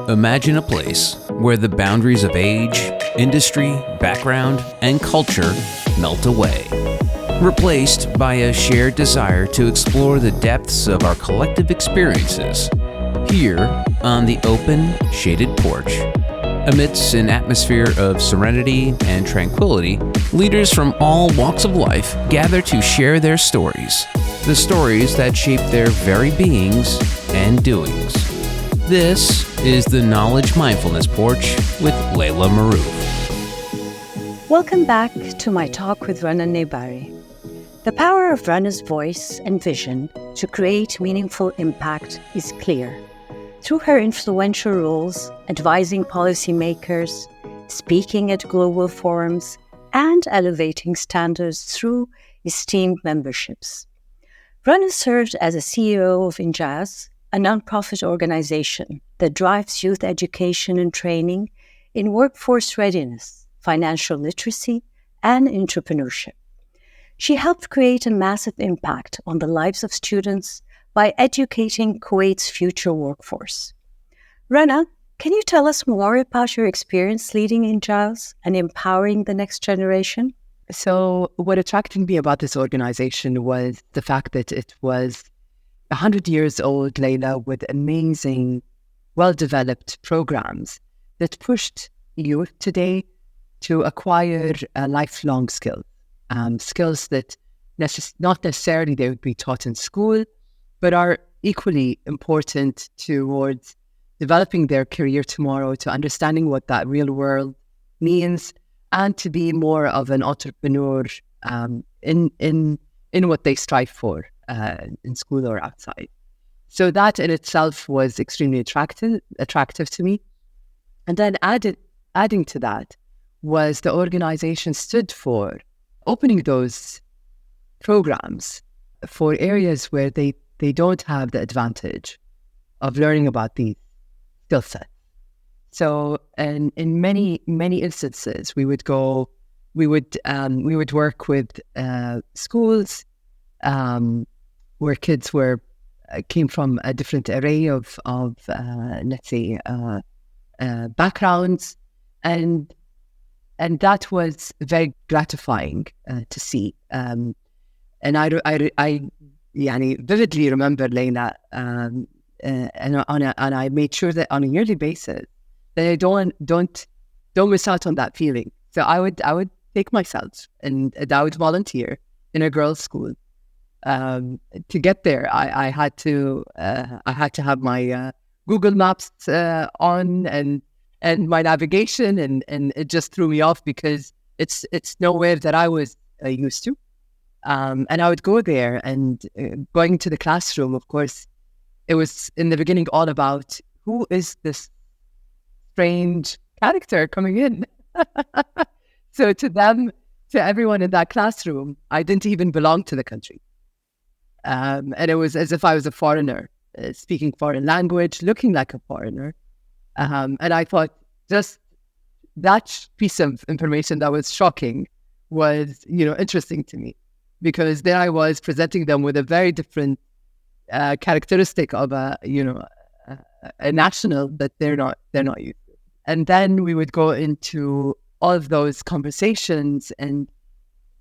Imagine a place where the boundaries of age, industry, background, and culture melt away, replaced by a shared desire to explore the depths of our collective experiences here on the open, shaded porch. Amidst an atmosphere of serenity and tranquility, leaders from all walks of life gather to share their stories, the stories that shape their very beings and doings. This is the Knowledge Mindfulness Porch with Laila Maroof. Welcome back to my talk with Rana Al-Nibari. The power of Rana's voice and vision to create meaningful impact is clear. Through her influential roles, advising policymakers, speaking at global forums, and elevating standards through esteemed memberships. Rana served as a CEO of INJAZ, a nonprofit organization that drives youth education and training in workforce readiness, financial literacy, and entrepreneurship. She helped create a massive impact on the lives of students by educating Kuwait's future workforce. Rana, can you tell us more about your experience leading INJAZ and empowering the next generation? So what attracted me about this organization was the fact that it was 100 years old, Laila, with amazing, well-developed programs that pushed youth today to acquire lifelong skills. Skills that not necessarily they would be taught in school, but are equally important towards developing their career tomorrow, to understanding what that real world means, and to be more of an entrepreneur in what they strive for in school or outside. So that in itself was extremely attractive to me. And then adding to that was the organization stood for opening those programs for areas where they don't have the advantage of learning about these skill sets. So, and in many instances, we would work with schools where kids came from a different array of let's say backgrounds, and that was very gratifying to see. And I vividly remember, Laila, and I made sure that on a yearly basis that I don't miss out on that feeling. So I would take myself and I would volunteer in a girls' school. To get there, I had to have my Google Maps on and my navigation, and it just threw me off because it's nowhere that I was used to. And I would go there, and going to the classroom, of course, it was in the beginning all about who is this strange character coming in. So to everyone in that classroom, I didn't even belong to the country. And it was as if I was a foreigner, speaking foreign language, looking like a foreigner. And I thought just that piece of information that was shocking was, interesting to me, because there I was presenting them with a very different characteristic of a national that they're not used to. And then we would go into all of those conversations and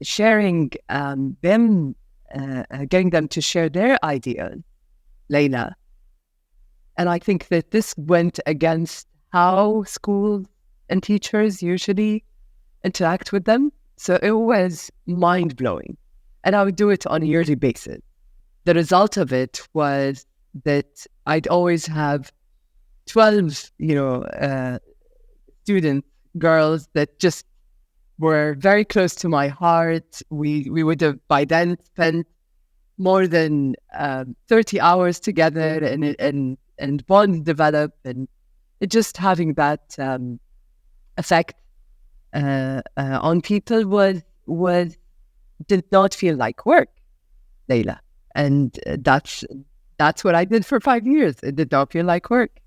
sharing them. Getting them to share their ideas, Laila. And I think that this went against how schools and teachers usually interact with them. So it was mind-blowing. And I would do it on a yearly basis. The result of it was that I'd always have 12, students, girls that just were very close to my heart. We would have by then spent more than 30 hours together, and bonds develop, and it just having that effect on people did not feel like work, Laila, and that's what I did for 5 years. It did not feel like work.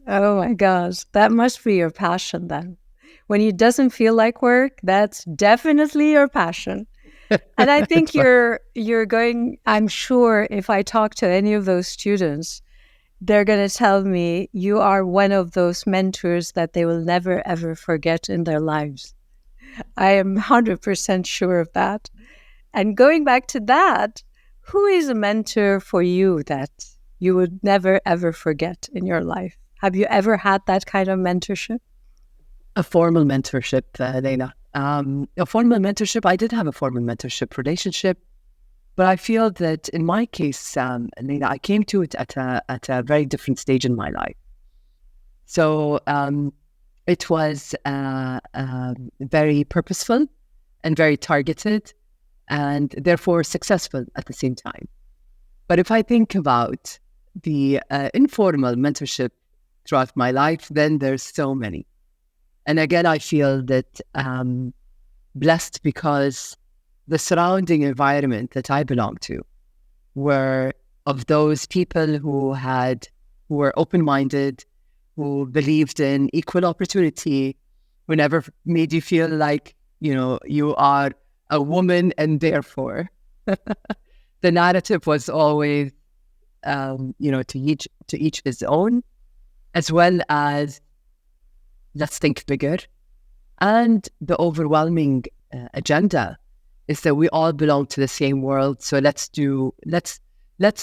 Oh my gosh, that must be your passion then. When it doesn't feel like work, that's definitely your passion. And I think It's fun. you're going, I'm sure if I talk to any of those students, they're going to tell me you are one of those mentors that they will never ever forget in their lives. I am 100% sure of that. And going back to that, who is a mentor for you that you would never ever forget in your life? Have you ever had that kind of mentorship? A formal mentorship, Laila. A formal mentorship, I did have a formal mentorship relationship, but I feel that in my case, Laila, I came to it at a very different stage in my life. So it was very purposeful and very targeted and therefore successful at the same time. But if I think about the informal mentorship throughout my life, then there's so many. And again, I feel that blessed because the surrounding environment that I belong to were of those people who were open-minded, who believed in equal opportunity, who never made you feel like, you are a woman and therefore the narrative was always, to each his own, as well as let's think bigger. And the overwhelming agenda is that we all belong to the same world. So let's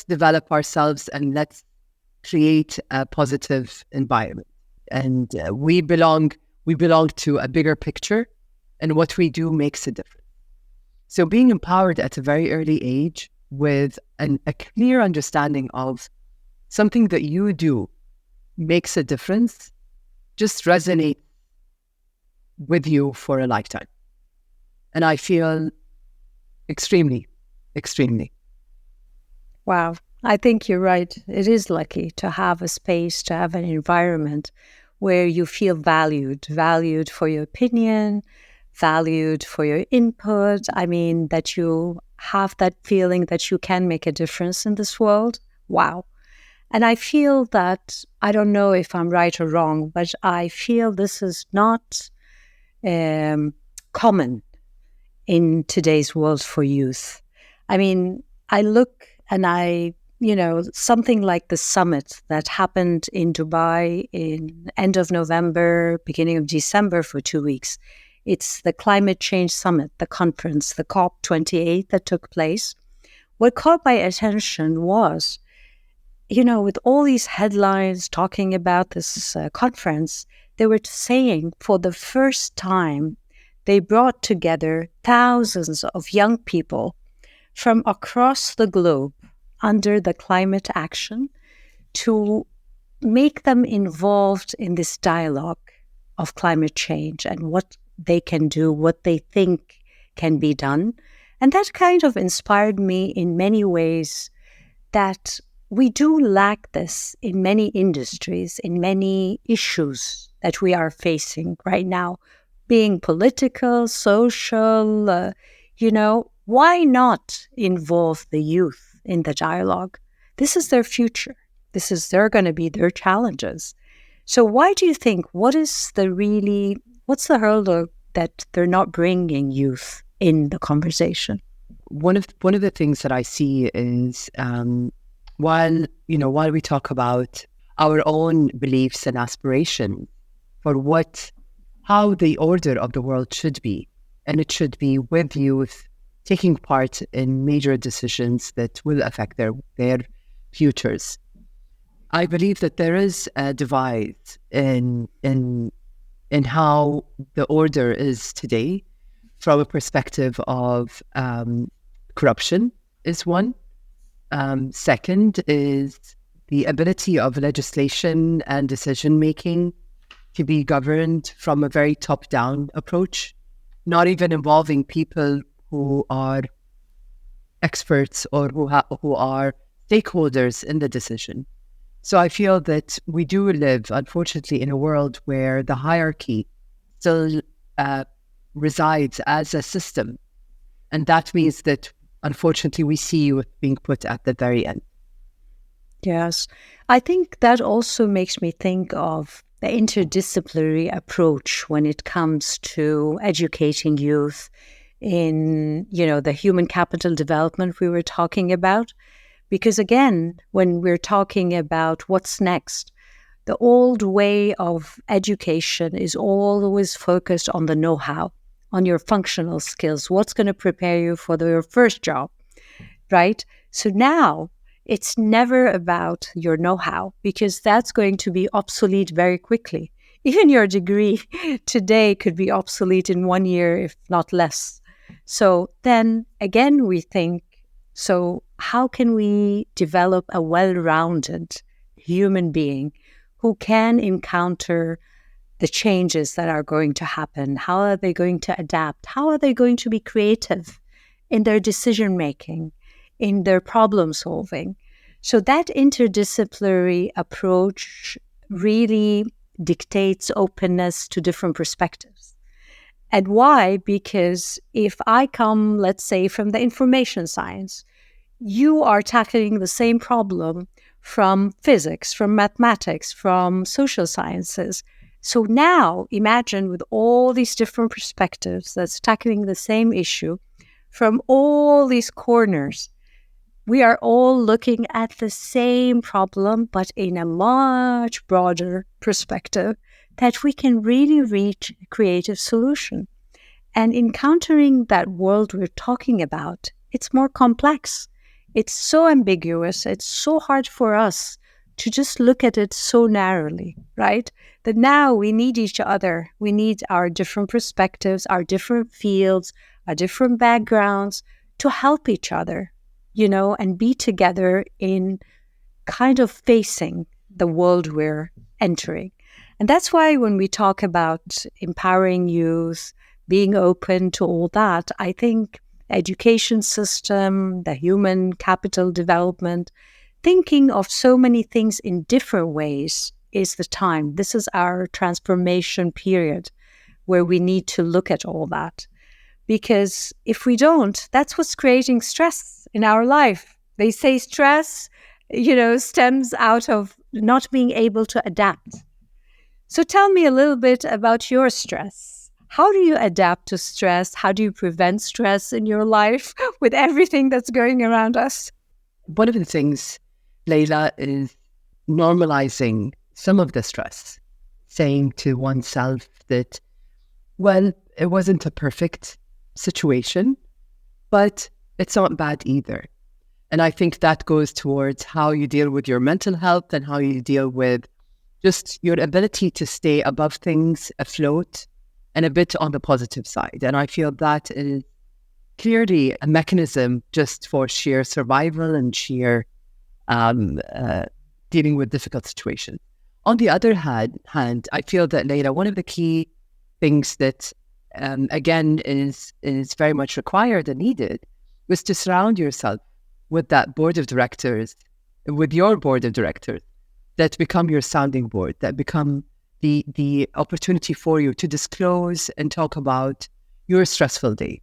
develop ourselves and let's create a positive environment. And we belong to a bigger picture, and what we do makes a difference. So being empowered at a very early age with a clear understanding of something that you do makes a difference just resonate with you for a lifetime. And I feel extremely, extremely. Wow. I think you're right. It is lucky to have a space, to have an environment where you feel valued for your opinion, valued for your input. I mean, that you have that feeling that you can make a difference in this world. Wow. And I feel that, I don't know if I'm right or wrong, but I feel this is not common in today's world for youth. I mean, I look and something like the summit that happened in Dubai in end of November, beginning of December for 2 weeks. It's the Climate Change Summit, the conference, the COP28 that took place. What caught my attention was, with all these headlines talking about this conference, they were saying for the first time, they brought together thousands of young people from across the globe under the climate action to make them involved in this dialogue of climate change and what they can do, what they think can be done. And that kind of inspired me in many ways that we do lack this in many industries, in many issues that we are facing right now, being political, social, why not involve the youth in the dialogue? This is their future. They're going to be their challenges. So why do you think, what's the hurdle that they're not bringing youth in the conversation? One of the things that I see is while we talk about our own beliefs and aspirations for how the order of the world should be, and it should be with youth taking part in major decisions that will affect their futures. I believe that there is a divide in how the order is today from a perspective of corruption is one. Second is the ability of legislation and decision-making to be governed from a very top-down approach, not even involving people who are experts or who are stakeholders in the decision. So I feel that we do live, unfortunately, in a world where the hierarchy still resides as a system. And that means that, unfortunately, we see youth being put at the very end. Yes. I think that also makes me think of the interdisciplinary approach when it comes to educating youth, in, the human capital development we were talking about. Because again, when we're talking about what's next, the old way of education is always focused on the know-how, on your functional skills, what's going to prepare you for your first job, right? So now it's never about your know-how, because that's going to be obsolete very quickly. Even your degree today could be obsolete in 1 year, if not less. So then again, we think, so how can we develop a well-rounded human being who can encounter the changes that are going to happen? How are they going to adapt? How are they going to be creative in their decision-making, in their problem-solving? So that interdisciplinary approach really dictates openness to different perspectives. And why? Because if I come, let's say, from the information science, you are tackling the same problem from physics, from mathematics, from social sciences. So now imagine with all these different perspectives that's tackling the same issue from all these corners, we are all looking at the same problem, but in a much broader perspective, that we can really reach a creative solution. And encountering that world we're talking about, it's more complex. It's so ambiguous. It's so hard for us to just look at it so narrowly, right? That now we need each other. We need our different perspectives, our different fields, our different backgrounds to help each other, and be together in kind of facing the world we're entering. And that's why when we talk about empowering youth, being open to all that, I think education system, the human capital development, thinking of so many things in different ways is the time. This is our transformation period where we need to look at all that. Because if we don't, that's what's creating stress in our life. They say stress, stems out of not being able to adapt. So tell me a little bit about your stress. How do you adapt to stress? How do you prevent stress in your life with everything that's going around us? One of the things, Laila, is normalizing some of the stress, saying to oneself that, well, it wasn't a perfect situation, but it's not bad either. And I think that goes towards how you deal with your mental health and how you deal with just your ability to stay above things, afloat, and a bit on the positive side. And I feel that is clearly a mechanism just for sheer survival and sheer dealing with difficult situations. On the other hand, I feel that, Laila, one of the key things that, again, is very much required and needed was to surround yourself with that board of directors, with your board of directors, that become your sounding board, that become the opportunity for you to disclose and talk about your stressful day.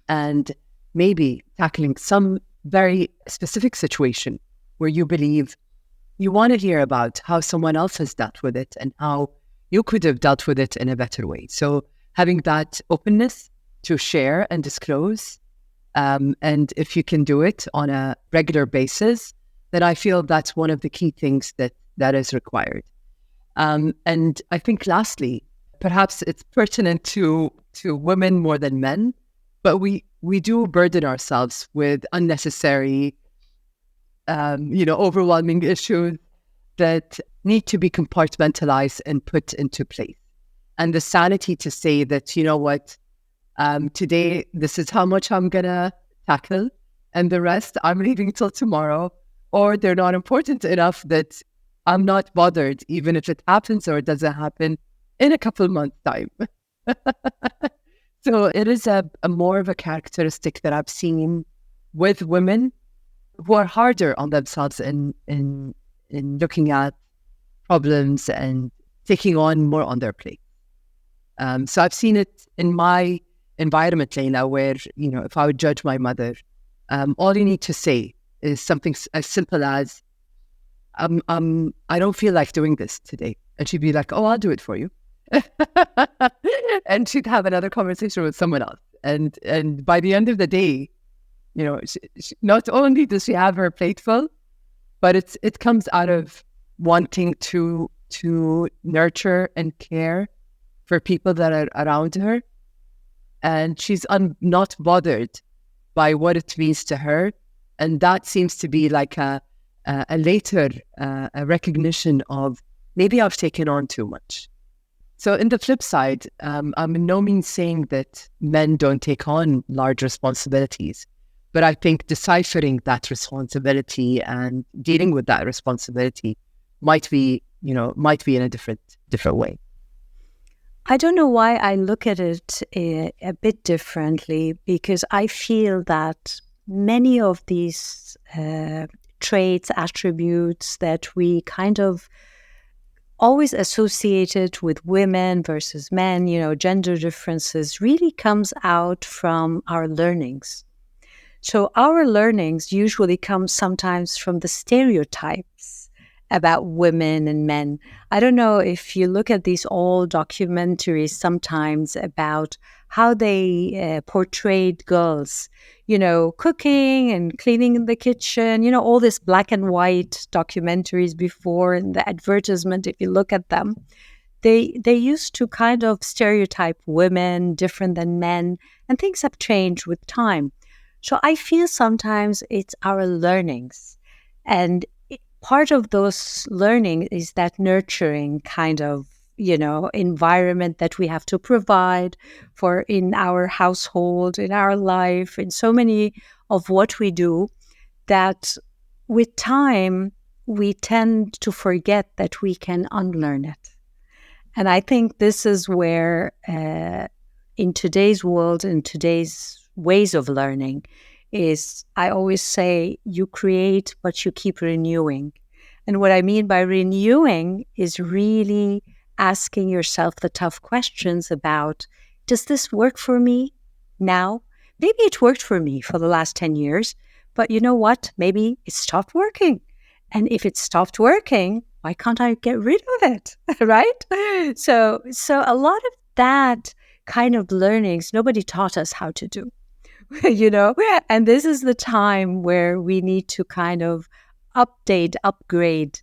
And maybe tackling some very specific situation where you believe you want to hear about how someone else has dealt with it and how you could have dealt with it in a better way. So having that openness to share and disclose, and if you can do it on a regular basis, then I feel that's one of the key things that is required. And I think lastly, perhaps it's pertinent to women more than men, but we do burden ourselves with unnecessary, overwhelming issues that need to be compartmentalized and put into place. And the sanity to say that, today, this is how much I'm going to tackle, and the rest I'm leaving till tomorrow, or they're not important enough that I'm not bothered, even if it happens or it doesn't happen in a couple months' time. So it is a more of a characteristic that I've seen with women who are harder on themselves in looking at problems and taking on more on their plate. So I've seen it in my environment, Laila, where, if I would judge my mother, all you need to say is something as simple as, I don't feel like doing this today. And she'd be like, oh, I'll do it for you. and she'd have another conversation with someone else. And by the end of the day, not only does she have her plate full, but it comes out of wanting to nurture and care for people that are around her. And she's not bothered by what it means to her. And that seems to be like a later a recognition of, maybe I've taken on too much. So in the flip side, I'm in no means saying that men don't take on large responsibilities, but I think deciphering that responsibility and dealing with that responsibility might be in a different way. I don't know why I look at it a bit differently, because I feel that many of these traits, attributes that we kind of always associated with women versus men, gender differences, really comes out from our learnings. So our learnings usually come sometimes from the stereotypes about women and men. I don't know if you look at these old documentaries sometimes about how they portrayed girls, cooking and cleaning in the kitchen, all this black and white documentaries before, and the advertisement, if you look at them, they used to kind of stereotype women different than men, and things have changed with time. So I feel sometimes it's our learnings, and part of those learning is that nurturing kind of, environment that we have to provide for in our household, in our life, in so many of what we do, that with time, we tend to forget that we can unlearn it. And I think this is where, in today's world, in today's ways of learning, is, I always say, you create, but you keep renewing. And what I mean by renewing is really asking yourself the tough questions about, does this work for me now? Maybe it worked for me for the last 10 years, but you know what? Maybe it stopped working. And if it stopped working, why can't I get rid of it, right? So a lot of that kind of learnings, nobody taught us how to do, and this is the time where we need to kind of upgrade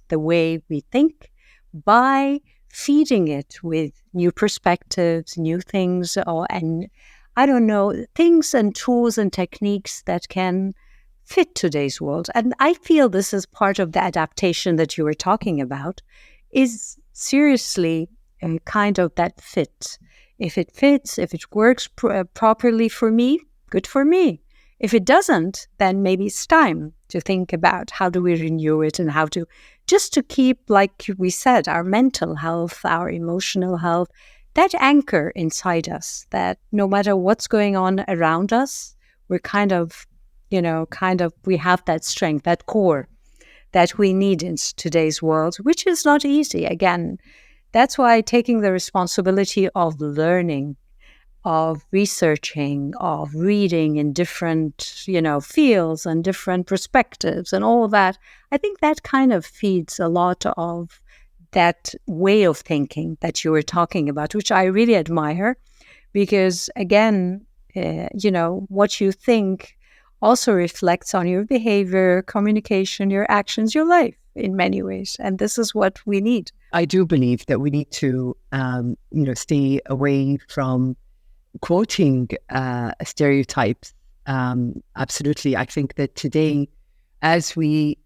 the way we think by feeding it with new perspectives, new things, and I don't know, things and tools and techniques that can fit today's world. And I feel this is part of the adaptation that you were talking about, is seriously kind of that fit. If it fits, if it works properly for me, good for me. If it doesn't, then maybe it's time to think about how do we renew it, and how to just to keep, like we said, our mental health, our emotional health, that anchor inside us, that no matter what's going on around us, we're kind of, we have that strength, that core that we need in today's world, which is not easy. Again, that's why taking the responsibility of learning, of researching, of reading in different, fields and different perspectives and all that, I think that kind of feeds a lot of that way of thinking that you were talking about, which I really admire, because again, what you think also reflects on your behavior, communication, your actions, your life in many ways. And this is what we need. I do believe that we need to, stay away from quoting stereotypes. Absolutely. I think that today, as we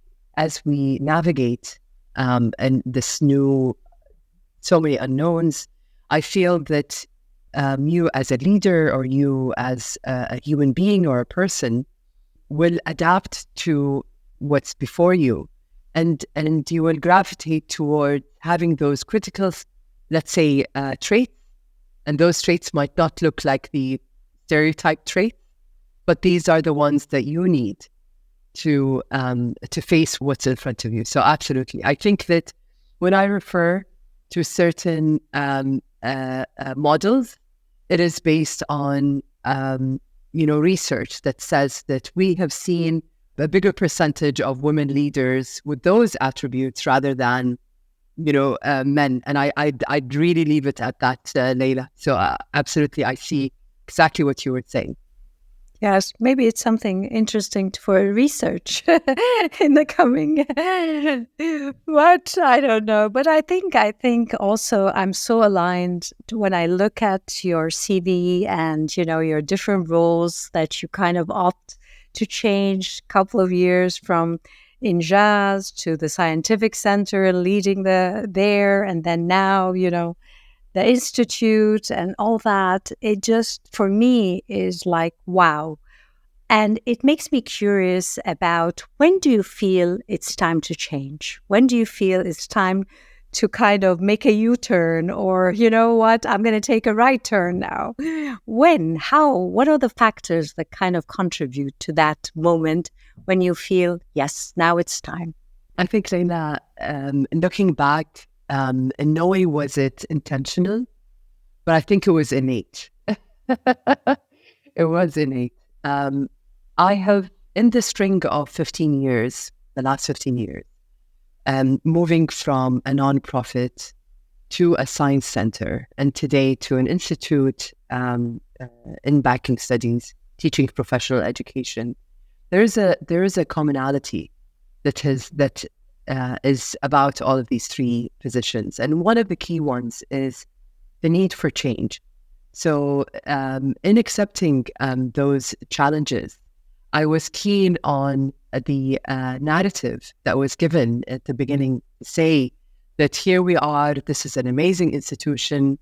navigate and this new, so many unknowns, I feel that you as a leader, or you as a human being or a person, will adapt to what's before you, and you will gravitate toward having those critical, let's say, traits. And those traits might not look like the stereotype traits, but these are the ones that you need to face what's in front of you. So absolutely. I think that when I refer to certain models, it is based on, research that says that we have seen a bigger percentage of women leaders with those attributes rather than men. And I'd really leave it at that, Laila. So absolutely, I see exactly what you were saying. Yes, maybe it's something interesting for research in the coming. What I don't know, but I think also I'm so aligned when I look at your CV and your different roles that you kind of opt to change a couple of years from INJAZ to the scientific center, leading there, and then now the institute and all that. It just, for me, is like, wow. And it makes me curious about, when do you feel it's time to change? When do you feel it's time to kind of make a U-turn, or, you know what, I'm going to take a right turn now? When? How? What are the factors that kind of contribute to that moment when you feel, yes, now it's time? I think, Laila, looking back, in no way was it intentional, but I think it was innate. It was innate. I have, in the string of 15 years, the last 15 years, moving from a nonprofit to a science center, and today to an institute in banking studies, teaching professional education, there is a commonality that is about all of these three positions, and one of the key ones is the need for change. So, in accepting those challenges, I was keen on the narrative that was given at the beginning, say that here we are, this is an amazing institution,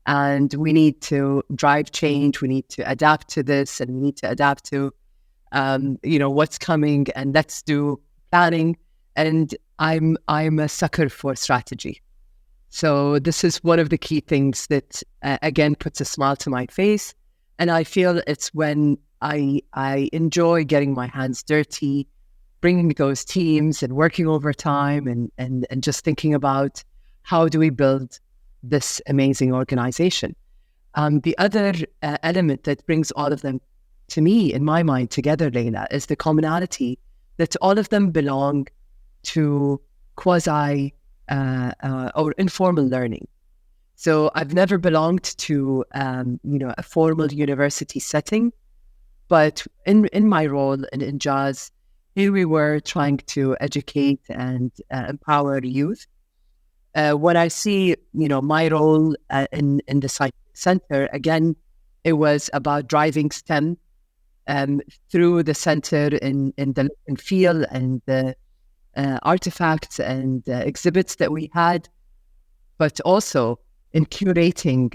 and we need to drive change, we need to adapt to this, and we need to adapt to, what's coming, and let's do planning. And I'm a sucker for strategy. So this is one of the key things that, again, puts a smile to my face. And I feel it's when I enjoy getting my hands dirty, bringing those teams and working overtime and just thinking about how do we build this amazing organization. The other element that brings all of them, to me, in my mind, together, Laila, is the commonality that all of them belong to quasi or informal learning. So I've never belonged to a formal university setting, but in my role in INJAZ, here we were trying to educate and empower youth. When I see my role in the science center, again, it was about driving STEM through the center in the look and feel and the artifacts and exhibits that we had, but also in curating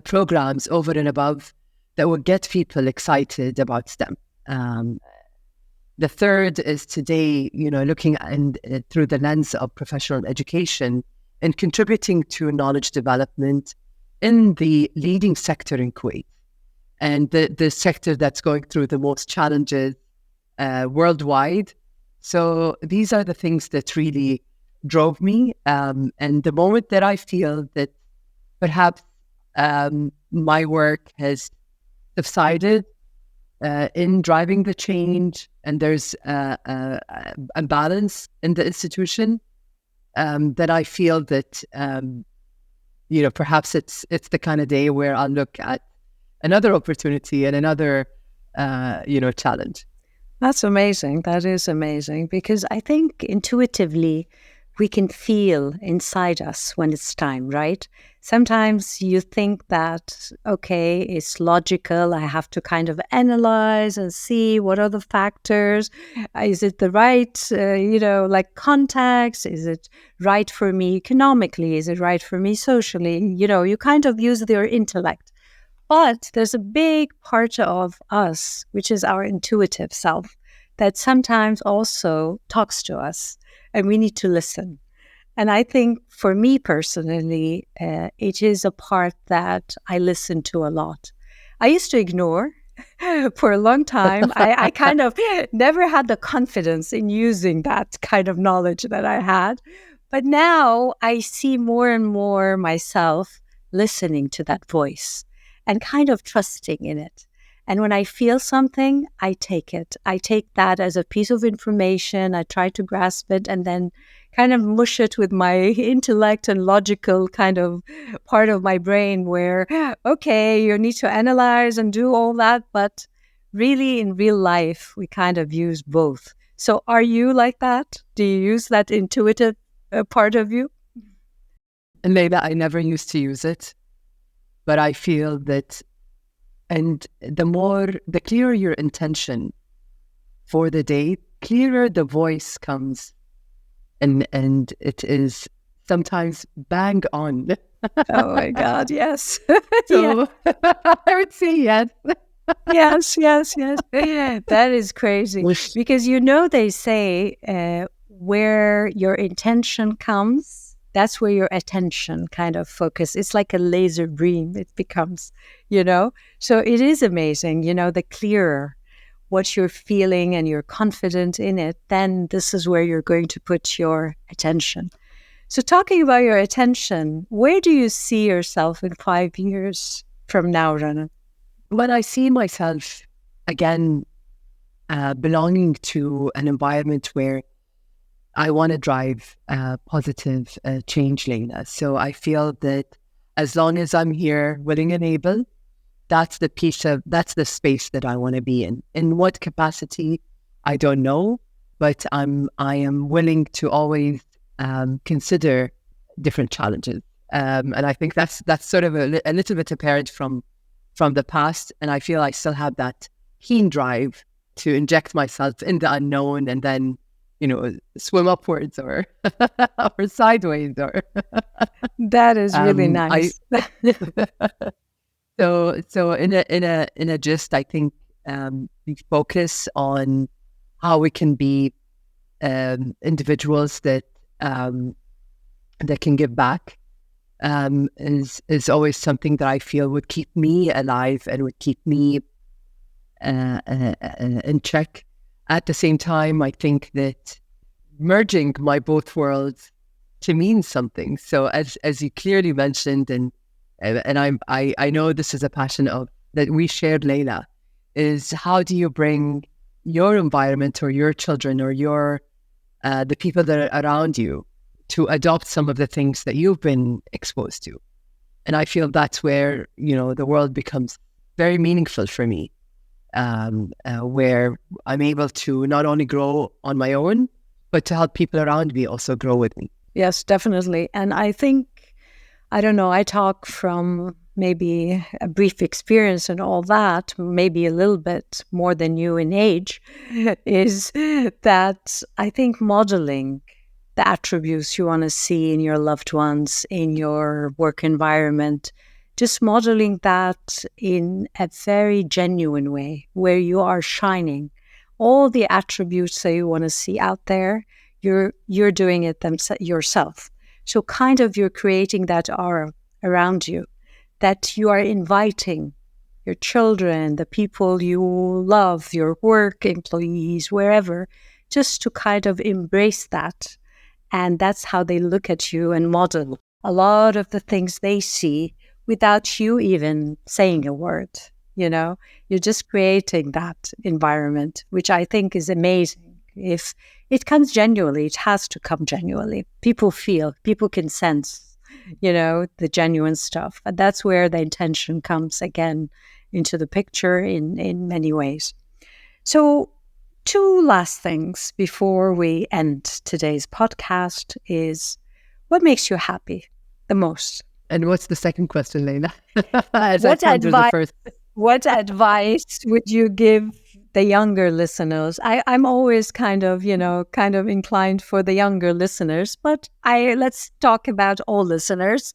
programs over and above that would get people excited about STEM. The third is today, looking through the lens of professional education and contributing to knowledge development in the leading sector in Kuwait, and the sector that's going through the most challenges worldwide. So these are the things that really drove me. And the moment that I feel that perhaps my work has subsided in driving the change, and there's a balance in the institution, that I feel that perhaps it's the kind of day where I'll look at another opportunity and another challenge. That's amazing. That is amazing, because I think intuitively we can feel inside us when it's time, right? Sometimes you think that, okay, it's logical. I have to kind of analyze and see what are the factors. Is it the right, like context? Is it right for me economically? Is it right for me socially? You kind of use your intellect. But there's a big part of us, which is our intuitive self, that sometimes also talks to us, and we need to listen. And I think for me personally, it is a part that I listen to a lot. I used to ignore for a long time. I kind of never had the confidence in using that kind of knowledge that I had. But now I see more and more myself listening to that voice and kind of trusting in it. And when I feel something, I take it. I take that as a piece of information. I try to grasp it and then kind of mush it with my intellect and logical kind of part of my brain where, okay, you need to analyze and do all that. But really, in real life, we kind of use both. So are you like that? Do you use that intuitive part of you? And Laila, I never used to use it, but I feel that, and the clearer your intention for the day, clearer the voice comes, and it is sometimes bang on. Oh my God, yes. So I would say yes. Yes. That is crazy. Because they say where your intention comes, that's where your attention kind of focus. It's like a laser beam it becomes, So it is amazing, the clearer what you're feeling and you're confident in it, then this is where you're going to put your attention. So talking about your attention, where do you see yourself in 5 years from now, Rana? When I see myself, again, belonging to an environment where I want to drive positive change, Laila. So I feel that as long as I'm here, willing and able, that's the space that I want to be in. In what capacity, I don't know, but I am willing to always consider different challenges. And I think that's sort of a little bit apparent from the past. And I feel I still have that keen drive to inject myself in the unknown and then, swim upwards or or sideways or. That is really nice. So in a gist, I think we focus on how we can be individuals that can give back. Is always something that I feel would keep me alive and would keep me in check. At the same time, I think that merging my both worlds to mean something. So as you clearly mentioned, and I know this is a passion that we shared, Laila, is how do you bring your environment or your children or your the people that are around you to adopt some of the things that you've been exposed to. And I feel that's where, the world becomes very meaningful for me, where I'm able to not only grow on my own, but to help people around me also grow with me. Yes, definitely. And I think, I don't know, I talk from maybe a brief experience and all that, maybe a little bit more than you in age, is that I think modeling the attributes you want to see in your loved ones, in your work environment, just modeling that in a very genuine way where you are shining. All the attributes that you want to see out there, you're doing it yourself. So kind of you're creating that aura around you, that you are inviting your children, the people you love, your work employees, wherever, just to kind of embrace that. And that's how they look at you and model a lot of the things they see without you even saying a word. You're just creating that environment, which I think is amazing. If it comes genuinely, it has to come genuinely. People can sense, the genuine stuff. And that's where the intention comes again into the picture in many ways. So 2 last things before we end today's podcast is, what makes you happy the most? And what's the second question, Laila? What advice would you give the younger listeners? I'm always kind of inclined for the younger listeners, but let's talk about all listeners.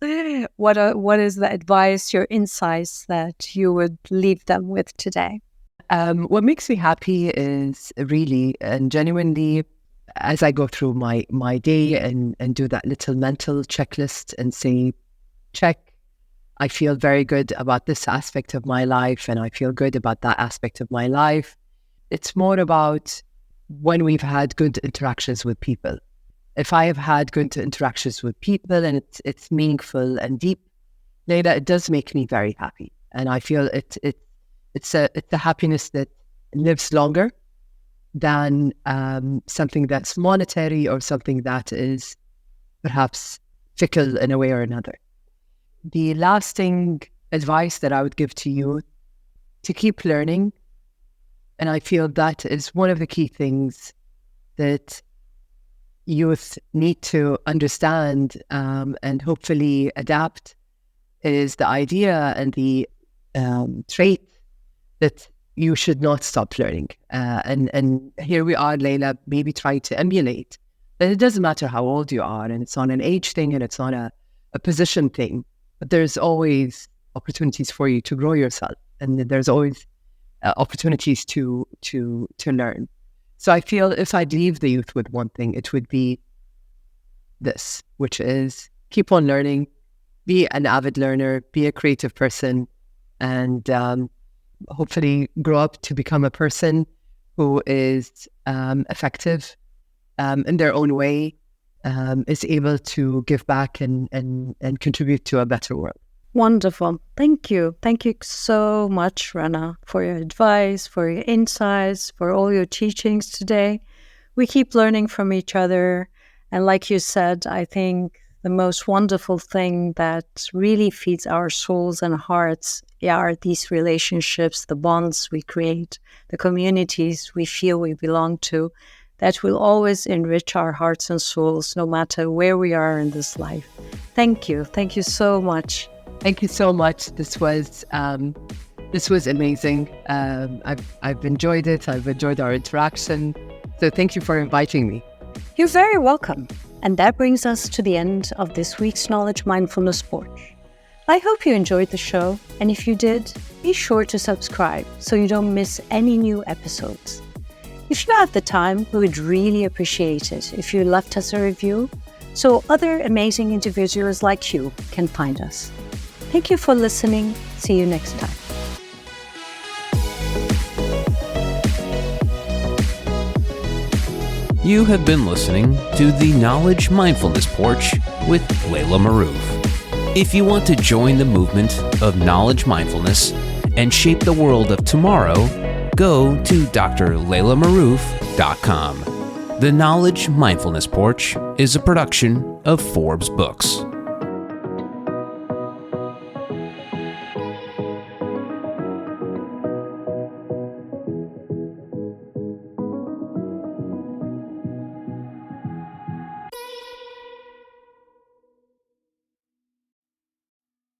What is the advice, your insights that you would leave them with today? What makes me happy is really and genuinely, as I go through my day and do that little mental checklist and say, check, I feel very good about this aspect of my life and I feel good about that aspect of my life. It's more about when we've had good interactions with people. If I have had good interactions with people and it's meaningful and deep, Laila, it does make me very happy. And I feel it's a happiness that lives longer than something that's monetary or something that is perhaps fickle in a way or another. The lasting advice that I would give to you, to keep learning. And I feel that is one of the key things that youth need to understand and hopefully adapt, is the idea and the trait that you should not stop learning. And here we are, Laila, maybe trying to emulate. But it doesn't matter how old you are, and it's not an age thing, and it's not a position thing. But there's always opportunities for you to grow yourself, and there's always opportunities to learn. So I feel if I'd leave the youth with one thing, it would be this, which is keep on learning, be an avid learner, be a creative person, and hopefully grow up to become a person who is effective in their own way, is able to give back and contribute to a better world. Wonderful. Thank you. Thank you so much, Rana, for your advice, for your insights, for all your teachings today. We keep learning from each other. And like you said, I think the most wonderful thing that really feeds our souls and hearts are these relationships, the bonds we create, the communities we feel we belong to, that will always enrich our hearts and souls, no matter where we are in this life. Thank you. Thank you so much. Thank you so much. This was amazing. I've enjoyed it. I've enjoyed our interaction. So thank you for inviting me. You're very welcome. And that brings us to the end of this week's Knowledge Mindfulness Porch. I hope you enjoyed the show. And if you did, be sure to subscribe so you don't miss any new episodes. If you have the time, we would really appreciate it if you left us a review so other amazing individuals like you can find us. Thank you for listening. See you next time. You have been listening to the Knowledge Mindfulness Porch with Laila Maroof. If you want to join the movement of knowledge mindfulness and shape the world of tomorrow, go to drlailamaroof.com. The Knowledge Mindfulness Porch is a production of Forbes Books.